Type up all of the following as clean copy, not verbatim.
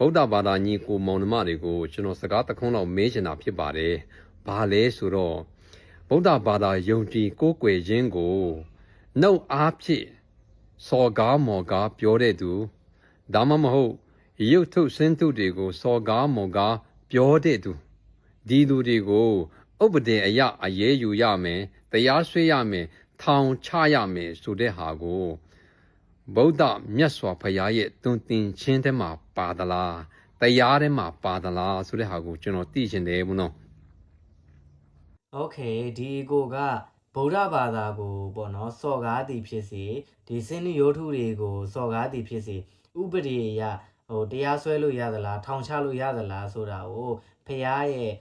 ဗုဒ္ဓဘာသာညီကိုမောင်နှမတွေကိုကျွန်တော်စကားတခွန်းတော့မေးချင်တာဖြစ်ပါတယ်။ဘာလဲဆိုတော့ဗုဒ္ဓဘာသာယုံကြည်ကိုးကွယ်ခြင်းကိုနှုတ်အားဖြင့်စော်ကားမော်ကားပြောတဲ့သူဒါမှမဟုတ်ရုပ်ထုဆင်းထုတွေကိုစော်ကားမော်ကားပြောတဲ့သူဒီလူတွေကိုဥပဒေအရအရေးယူရမယ်တရားစွဲရမယ်ထောင်ချရမယ်ဆိုတဲ့ဟာကိုဗုဒ္ဓမြတ်စွာဘုရားရဲ့တွင်တင်ခြင်းထဲမှာပါသလားတရားထဲမှာပါသလားဆိုတဲ့ဟာကိုကျွန်တော်သိချင်တယ်ဘုနော် Okay ဒီကိုကဗုဒ္ဓဘာသာကိုပေါ့နော်စော်ကားသည်ဖြစ်စေဒီစင်းရိုးထုတွေကိုစော်ကားသည်ဖြစ်စေဥပဒေအရတရားစွဲလို့ရသလားထောင်ချလို့ရသလားဆိုတာကိုဖះရဲ့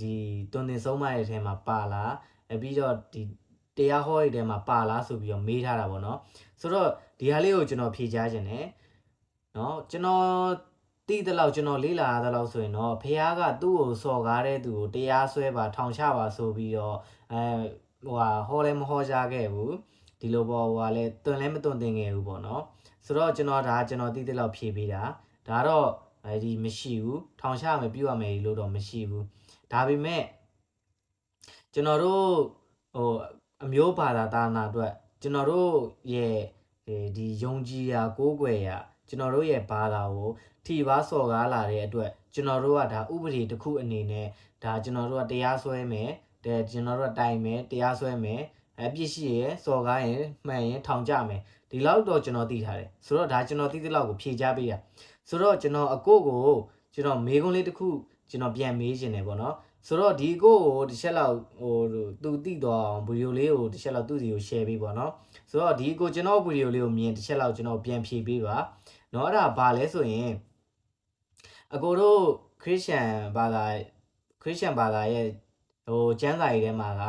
ဒီတွင်တင်ဆုံးမရဲ့ထဲမှာပါလားပြီးတော့ဒီတရားဟောရဲ့ထဲမှာပါလားဆိုပြီးတော့မေးထားတာပေါ့နော်ဆိုတော့ဒီဟာလေးကိုကျွန်တော်ဖြေချခြင်းနဲ့เนาะကျွန်တော်သိတဲ့လောက်ကျွန်တော်လေ့လာရတဲ့လောက်ဆိုရင်တော့ဖះကသူ့ကိုစော်ကားတဲ့သူကိုတရားစွဲပါထောင်ချပါဆိုပြီးတော့ဟောလည်းမဟောကြခဲ့ဘူးဒီလိုပေါ့လည်းတွင်လည်းမတွင်တင်ခဲ့ဘူးပေါ့နော်ဆိုတော့ကျွန်တော်သိတဲ့လောက်ဖြေပေးတာဒါတော့ဒီမရှိဘူးထောင်ချမယ်ပြုရမယ်လို့တော့မရှိဘူးဒါပေမဲ့ကျွန်တော်တို့အမျိုးဘာသာတာနာအတွက်ကျွန်တော်တို့ရဲ့ဒီယုံကြည်ရာကိုးကွယ်ရာကျွန်တော်တို့ရဲ့ဘာသာကိုထိပါစော်ကားလာတဲ့အတွက်ကျွန်တော်တို့ကဒါဥပဒေတစ်ခုအနေနဲ့ဒါကျွန်တော်တို့ကတရားစွဲမယ်ကျွန်တော်တို့ကတိုင်မယ်တရားစွဲမယ်အပြစ်ရှိရယ်စော်ကားရင်မှန်ရင်ထောင်ကြမယ်ဒီလောက်တော့ကျွန်တော်သိထားတယ်ဆိုတော့ဒါကျွန်တော်သိတဲ့လောက်ကိုဖြေချပေးတာဆိုတော့ကျွန်တော်အကိုကိုကျွန်တော်မေးခွန်းလေးတစ်ခုကျွန်တော်ပြန်မေးခြင်းတယ်ပေါ့နော်ဆိုတော့ဒီကိုတစ်ချက်လောက်သူသိတော့အောင်ဗီဒီယိုလေးကိုတစ်ချက်လောက်သူ့စီကို share ပေးပေါ့နော်ဆိုတော့ဒီကိုကျွန်တော်ဗီဒီယိုလေးကိုမြင်တစ်ချက်လောက်ကျွန်တော်ပြန်ဖြေပေးပါเนาะအဲ့ဒါဘာလဲဆိုရင်အကိုတို့ခရစ်ယာန်ဘာသာရဲ့ကျမ်းစာရေးထဲမှာက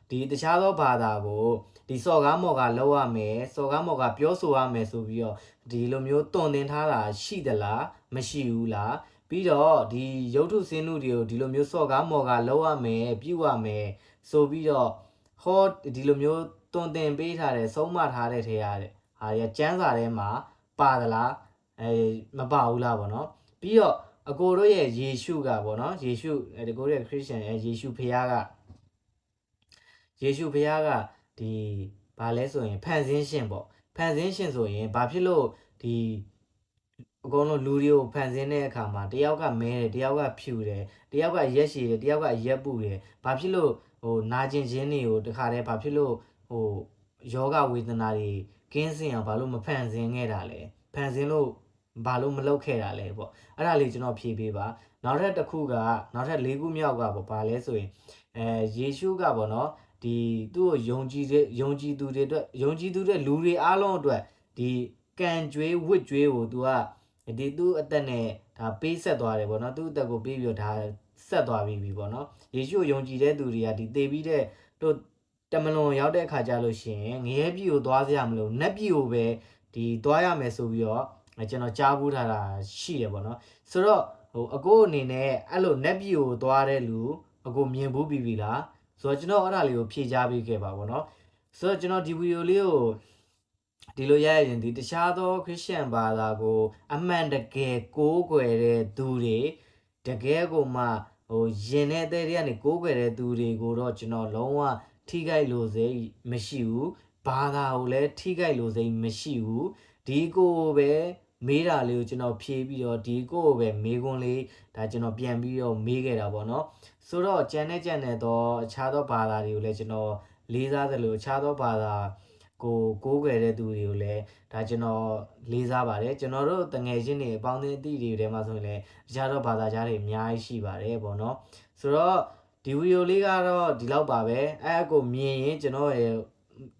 ဒီတခြားသောဘာသာကိုဒီစော်ကားမော်ကလောက်ရမယ်စော်ကားမော်ကပြောဆိုရမယ်ဆိုပြီးတော့ဒီလိုမျိုးတွင်တင်ထားတာရှိသလားမရှိဘူးလားပြီးတော့ဒီရုပ်ထုစင်းထုတွေကိုဒီလိုမျိုးစော်ကားမော်ကလောက်ရမယ်ပြုရမယ်ဆိုပြီးတော့ဟောဒီလိုမျိုးတွင်တင်ပေးထားတယ်ဆုံးမထားတဲ့ထဲရတဲ့ဟာရကျမ်းစာထဲမှာပါသလားမပါဘူးလားပေါ့နော်ပြီးတော့အကိုတို့ရဲ့ယေရှုကပေါ့နော်ယေရှုဒီကိုရဲ့ခရစ်ယာန်ယေရှုဖခင်ကဒီဘာလဲဆိုရင်ဖန်ဆင်းရှင်ပေါ့ဖန်ဆင်းရှင်ဆိုရင်ဘာဖြစ်လို့ဒီအကုန်လုံးလူတွေကိုဖန်ဆင်းတဲ့အခါမှာတယောက်ကမဲတယ်တယောက်ကဖြူတယ်တယောက်ကရက်ရှည်တယ်တယောက်ကရက်ပူတယ်ဘာဖြစ်လို့နာကျင်ခြင်းတွေကိုတခါတည်းဘာဖြစ်လို့ယောဂဝေဒနာတွေကင်းစင်အောင်ဘာလို့မဖန်ဆင်းခဲ့တာလဲဖန်ဆင်းလို့ဘာလို့မလုပ်ခဲ့တာလဲပေါ့အဲ့ဒါလေးကျွန်တော်ဖြေပေးပါနောက်ထပ်တစ်ခုကနောက်ထပ်၄ခုမြောက်ကပေါ့ဘာလဲဆိုရင်ယေရှုကပေါ့နော်ဒီသူ့ကိုယုံကြည်သူတွေအတွက်ယုံကြည်သူတွေလူတွေအားလုံးအတွက်ဒီကံကြွေးဝတ်ကြွေးကိုသူကဒီသူ့အသက်နဲ့ဒါပေးဆက်သွားတယ်ပေါ့နော်သူ့အသက်ကိုပေးပြီးတော့ဒါဆက်သွားပြီပေါ့နော်ယေရှုကိုယုံကြည်တဲ့သူတွေကဒီသေပြီးတဲ့တို့တမလွန်ရောက်တဲ့အခါကျလို့ရှိရင်ငရဲပြည်ကိုသွားစရာမလိုနတ်ပြည်ကိုပဲဒီသွားရမယ်ဆိုပြီးတော့ကျွန်တော်ကြားဘူးထားတာရှိတယ်ပေါ့နော်ဆိုတော့အကိုအနေနဲ့အဲ့လိုနက်ပြည်ကိုသွားတဲ့လူအကိုမြင်ဘူးပြီလားဆိုတော့ကျွန်တော်အဲ့ဒါလေးကိုဖြေချပေးခဲ့ပါပေါ့နော်ဆိုတော့ကျွန်တော်ဒီဗီဒီယိုလေးကိုဒီလိုရရင်ဒီတခြားသောခရစ်ယာန်ဘာသာကိုအမှန်တကယ်ကိုးကွယ်တဲ့သူတွေတကယ်ကိုမှယင်တဲ့အသေးတွေကနေကိုးကွယ်တဲ့သူတွေကိုတော့ကျွန်တော်လုံးဝထိခိုက်လို့စိမရှိဘူးဘာသာကိုလည်းထိခိုက်လို့စိမရှိဘူးဒီကိုပဲမေးတာလေးကိုကျွန်တော်ဖြေပြီးတော့ဒီကိုပဲမေးခွန်းလေးဒါကျွန်တော်ပြန်ပြီးတော့မေးခဲ့တာပေါ့နော်ဆိုတော့ကြံတဲ့တော့အခြားသောဘာသာတွေကိုလည်းကျွန်တော်လေးစားသလိုအခြားသောဘာသာကိုးကွယ်တဲ့သူတွေကိုလည်းဒါကျွန်တော်လေးစားပါတယ်ကျွန်တော်တို့တငယ်ချင်းတွေအပေါင်းအသင်းအသီးတွေထဲမှာဆိုရင်လည်းအခြားသောဘာသာကြားတွေအများကြီးရှိပါတယ်ပေါ့နော်ဆိုတော့ဒီဗီဒီယိုလေးကတော့ဒီလောက်ပါပဲအဲ့ကိုမြင်ရင်ကျွန်တော်ရဲ့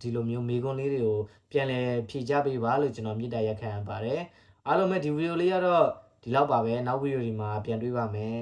ဒီလိုမျိုးမေးခွန်းလေးတွေကိုပြန်လည်ဖြေချပေးပါလို့ကျွန်တော်မြစ်တာရက်ခံပါတယ်အားလုံးပဲဒီဗီဒီယိုလေးကတော့ဒီလောက်ပါပဲနောက်ဗီဒီယိုဒီမှာပြန်တွေ့ပါမယ်